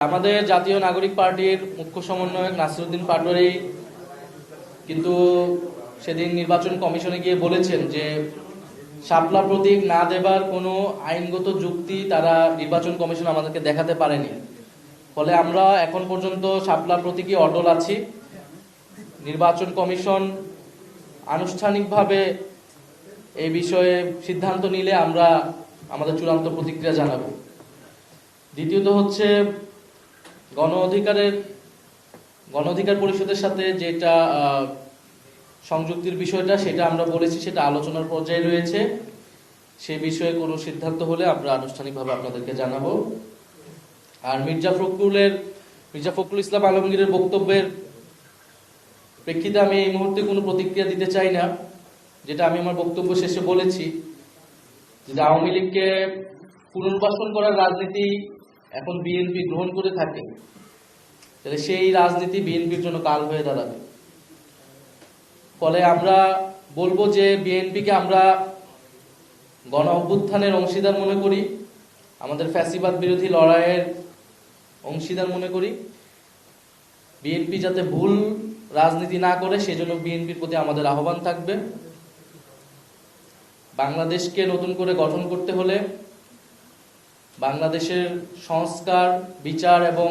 আমাদের জাতীয় নাগরিক পার্টির মুখ্য সমন্বয়ক নাসিরউদ্দিন পাটোয়ারি কিন্তু সেদিন নির্বাচন কমিশনে গিয়ে বলেছেন যে শাপলা প্রতীক না দেবার কোনো আইনগত যুক্তি তারা নির্বাচন কমিশন আমাদেরকে দেখাতে পারেনি। ফলে আমরা এখন পর্যন্ত শাপলা প্রতীকই অটল আছি। নির্বাচন কমিশন আনুষ্ঠানিকভাবে এই বিষয়ে সিদ্ধান্ত নিলে আমরা আমাদের চূড়ান্ত প্রতিক্রিয়া জানাবো। দ্বিতীয়ত হচ্ছে গণ অধিকার পরিষদের সাথে যেটা সংযুক্তির বিষয়টা, সেটা আমরা বলেছি সেটা আলোচনার পর্যায়ে রয়েছে। সে বিষয়ে কোনো সিদ্ধান্ত হলে আমরা আনুষ্ঠানিকভাবে আপনাদেরকে জানাবো। আর মির্জা ফখরুল ইসলাম আলমগীরের বক্তব্যের প্রেক্ষিতে আমি এই মুহূর্তে কোনো প্রতিক্রিয়া দিতে চাই না। যেটা আমি আমার বক্তব্য শেষে বলেছি, যদি আওয়ামী লীগকে পুনর্বাসন করার রাজনীতি এখন বিএনপি গ্রহণ করে থাকে, তাহলে সেই রাজনীতি বিএনপির জন্য কাল হয়ে দাঁড়াবে। ফলে আমরা বলবো যে বিএনপিকে আমরা গণ অভ্যুত্থানের অংশীদার মনে করি, আমাদের ফ্যাসিবাদ বিরোধী লড়াইয়ের অংশীদার মনে করি। বিএনপি যাতে ভুল রাজনীতি না করে সেজন্য বিএনপির প্রতি আমাদের আহ্বান থাকবে। বাংলাদেশকে নতুন করে গঠন করতে হলে বাংলাদেশের সংস্কার, বিচার এবং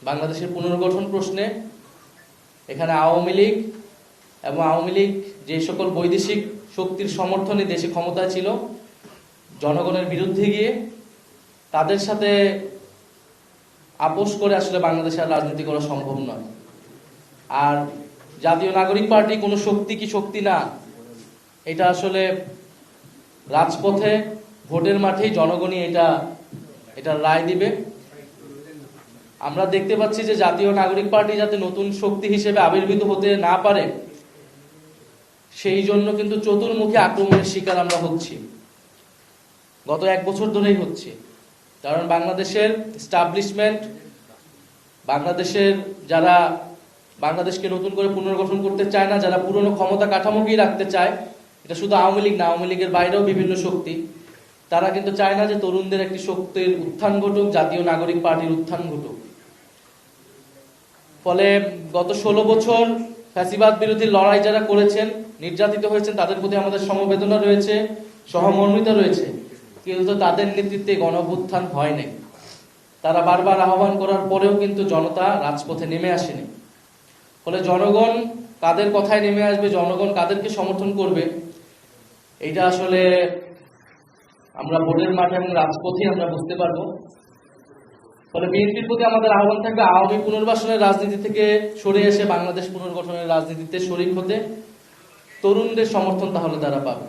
বাংলাদেশের পুনর্গঠন প্রশ্নে এখানে আওয়ামী লীগ যে সকল বৈদেশিক শক্তির সমর্থনে দেশে ক্ষমতায় ছিল, জনগণের বিরুদ্ধে গিয়ে তাদের সাথে আপোষ করে আসলে বাংলাদেশের রাজনীতি করা সম্ভব নয়। আর জাতীয় নাগরিক পার্টি কোনো শক্তি কি শক্তি না, এটা আসলে রাজপথে ভোটের মাঠেই জনগণই এটা রায় দিবে। আমরা দেখতে পাচ্ছি যে জাতীয় নাগরিক পার্টি যাতে নতুন শক্তি হিসেবে আবির্ভূত হতে না পারে, সেই জন্য কিন্তু চতুর্মুখী আক্রমণের শিকার আমরা হচ্ছি, গত 1 বছর ধরেই হচ্ছি। কারণ বাংলাদেশের এস্টাবলিশমেন্ট, যারা বাংলাদেশকে নতুন করে পুনর্গঠন করতে চায় না, যারা পুরনো ক্ষমতা কাঠামোকেই রাখতে চায়, এটা শুধু আওয়ামী লীগ না, আওয়ামী লীগের বাইরেও বিভিন্ন শক্তি, তারা কিন্তু চায় না যে তরুণদের একটি শক্তির উত্থান ঘটুক, জাতীয় নাগরিক পার্টির উত্থান ঘটুক। ফলে গত 16 বছর ফ্যাসিবাদ বিরোধী লড়াই যারা করেছেন, নির্যাতিত হয়েছেন, তাদের প্রতি আমাদের সমবেদনা রয়েছে, সহমর্মিতা রয়েছে, কিন্তু তাদের নেতৃত্বে গণ অভ্যুত্থান হয় নাই। তারা বারবার আহ্বান করার পরেও কিন্তু জনতা রাজপথে নেমে আসেনি। ফলে জনগণ কাদের কথায় নেমে আসবে, জনগণ কাদেরকে সমর্থন করবে, এটা আসলে আমরা ভোটের মাঠে এবং রাজপথে আমরা বুঝতে পারবো। ফলে বিএনপির প্রতি আমাদের আহ্বান থাকবে আওয়ামী পুনর্বাসনের রাজনীতি থেকে সরে এসে বাংলাদেশ পুনর্গঠনের রাজনীতিতে শরিক হতে। তরুণদের সমর্থন তাহলে তারা পাবে।